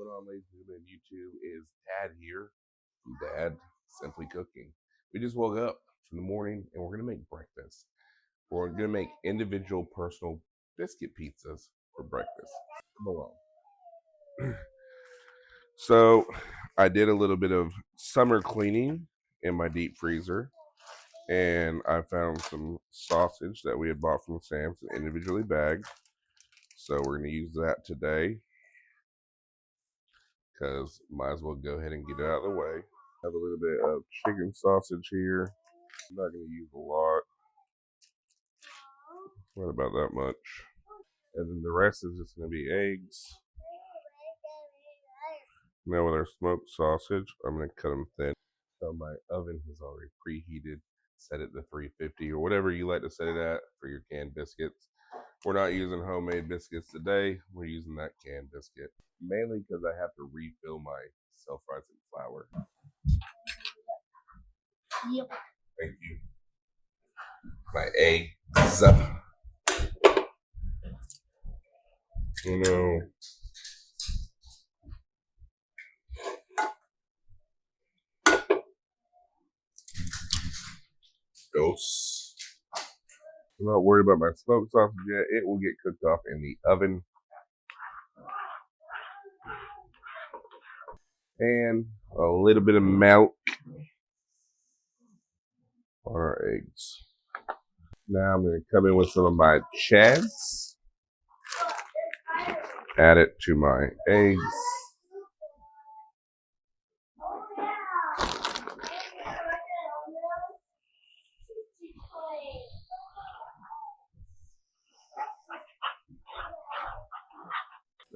going on, ladies and gentlemen? YouTube is Dad here from Dad Simply Cooking. We just woke up in the morning and we're gonna make breakfast. We're gonna make individual personal biscuit pizzas for breakfast. Come along. So I did a little bit of summer cleaning in my deep freezer, and I found some sausage that we had bought from Sam's individually bagged. So we're gonna use that today, because might as well go ahead and get it out of the way. Have a little bit of chicken sausage here. I'm not going to use a lot. Not about that much. And then the rest is just going to be eggs. Now with our smoked sausage, I'm going to cut them thin. So my oven has already preheated. Set it to 350 or whatever you like to set it at for your canned biscuits. We're not using homemade biscuits today. We're using that canned biscuit. Mainly because I have to refill my self-rising flour. Yep. Thank you. My eggs. You know. Dose. I'm not worried about my smoked sausage yet. It will get cooked off in the oven. And a little bit of milk on our eggs. Now I'm going to come in with some of my cheese. Add it to my eggs.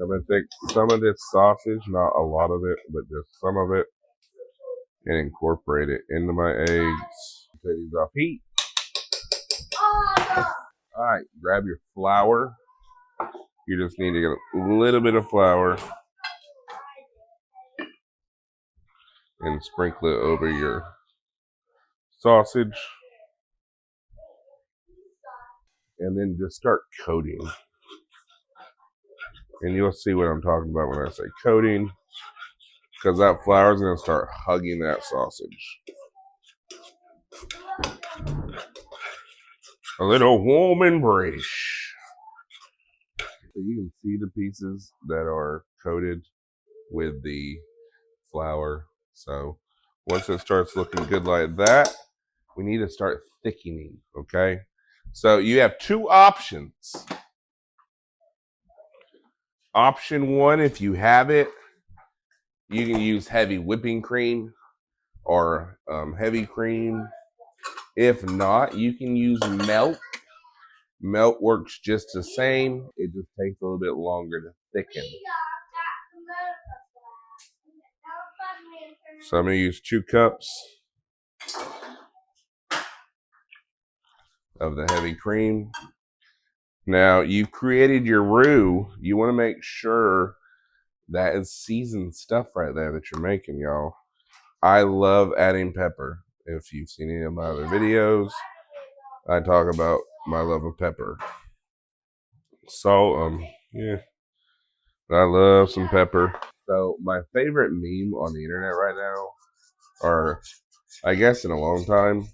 I'm going to take some of this sausage, not a lot of it, but just some of it, and incorporate it into my eggs. Take these off heat. Alright, grab your flour. You just need to get a little bit of flour and sprinkle it over your sausage. And then just start coating. And you'll see what I'm talking about when I say coating, because that flour is going to start hugging that sausage. A little warm embrace. So you can see the pieces that are coated with the flour. So once it starts looking good like that, we need to start thickening, okay? So you have two options. Option one, if you have it, you can use heavy whipping cream or heavy cream. If not, you can use milk. Milk works just the same. It just takes a little bit longer to thicken. So I'm going to use 2 cups of the heavy cream. Now, you've created your roux. You want to make sure that is seasoned stuff right there that you're making, y'all. I love adding pepper. If you've seen any of my other videos, I talk about my love of pepper. So, yeah, I love some pepper. So, my favorite meme on the internet right now, or I guess in a long time,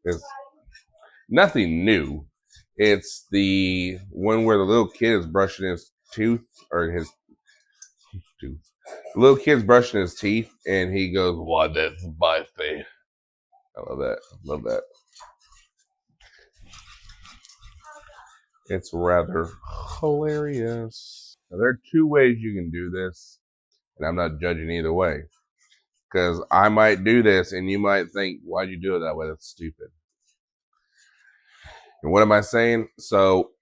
is nothing new. It's the one where the little kid is brushing his tooth, or his tooth. The little kid's brushing his teeth, and he goes, "Why, that's my face." I love that. Love that. It's rather hilarious. Now, there are 2 ways you can do this, and I'm not judging either way. Because I might do this, and you might think, why'd you do it that way? That's stupid. And what am I saying? So,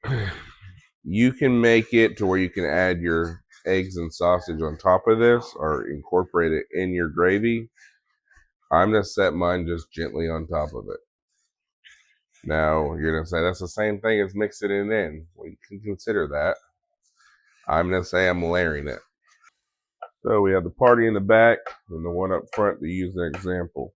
you can make it to where you can add your eggs and sausage on top of this, or incorporate it in your gravy. I'm going to set mine just gently on top of it. Now, you're going to say, that's the same thing as mixing it in. Well, you can consider that. I'm going to say I'm layering it. So we have the party in the back and the one up front to use an example.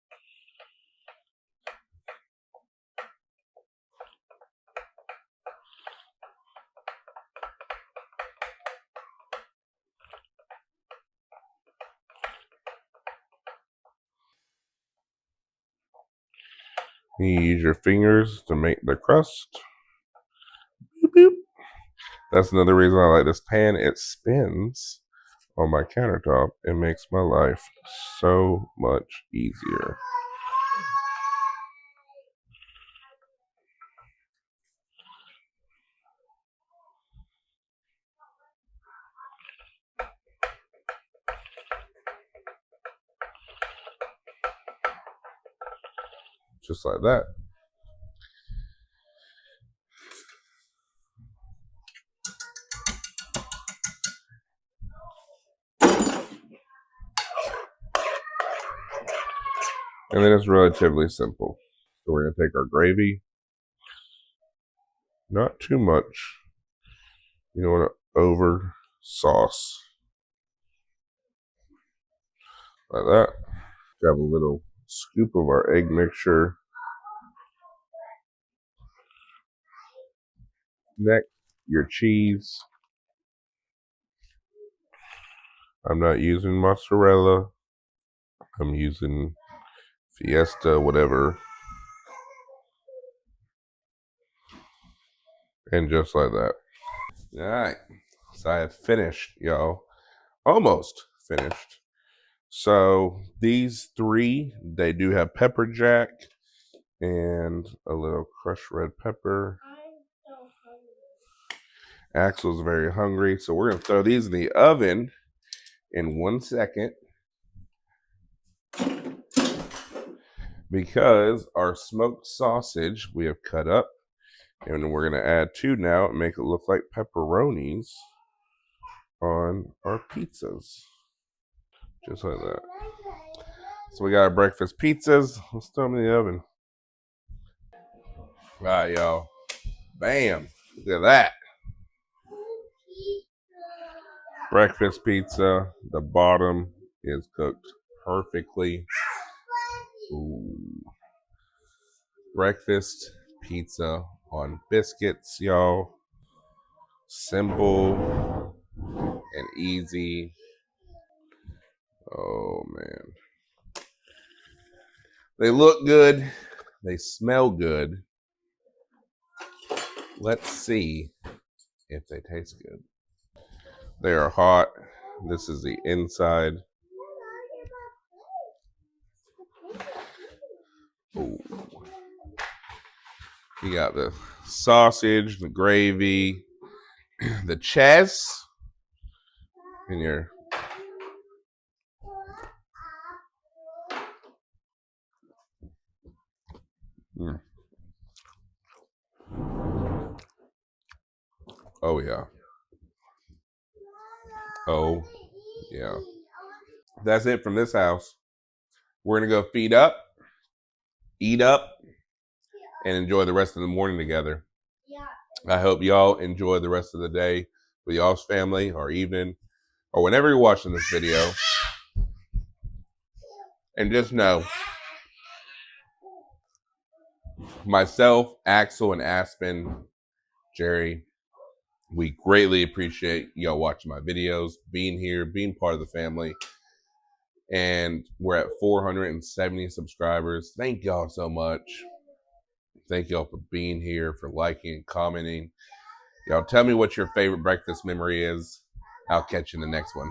You use your fingers to make the crust. Boop, boop. That's another reason I like this pan. It spins on my countertop. It makes my life so much easier. Just like that. And then it's relatively simple. So we're going to take our gravy. Not too much. You don't want to over sauce. Like that. Grab a little scoop of our egg mixture. Next, your cheese. I'm not using mozzarella. I'm using Fiesta, whatever. And just like that. All right. So I have finished, y'all. Almost finished. So these three, they do have pepper jack and a little crushed red pepper. Axel's very hungry, so we're going to throw these in the oven in 1 second because our smoked sausage we have cut up, and we're going to add two now and make it look like pepperonis on our pizzas. Just like that. So we got our breakfast pizzas. Let's throw them in the oven. All right, y'all. Bam. Look at that. Breakfast pizza. The bottom is cooked perfectly. Ooh. Breakfast pizza on biscuits, y'all. Simple and easy. Oh, man. They look good. They smell good. Let's see if they taste good. They are hot. This is the inside. Ooh. You got the sausage, the gravy, the cheese, and your Oh yeah. Oh yeah. That's it from this house. We're gonna go feed up, eat up, and enjoy the rest of the morning together. I hope y'all enjoy the rest of the day with y'all's family or evening or whenever you're watching this video. And just know, myself, Axel, and Aspen, Jerry, we greatly appreciate y'all watching my videos, being here, being part of the family. And we're at 470 subscribers. Thank y'all so much. Thank y'all for being here, for liking and commenting. Y'all tell me what your favorite breakfast memory is. I'll catch you in the next one.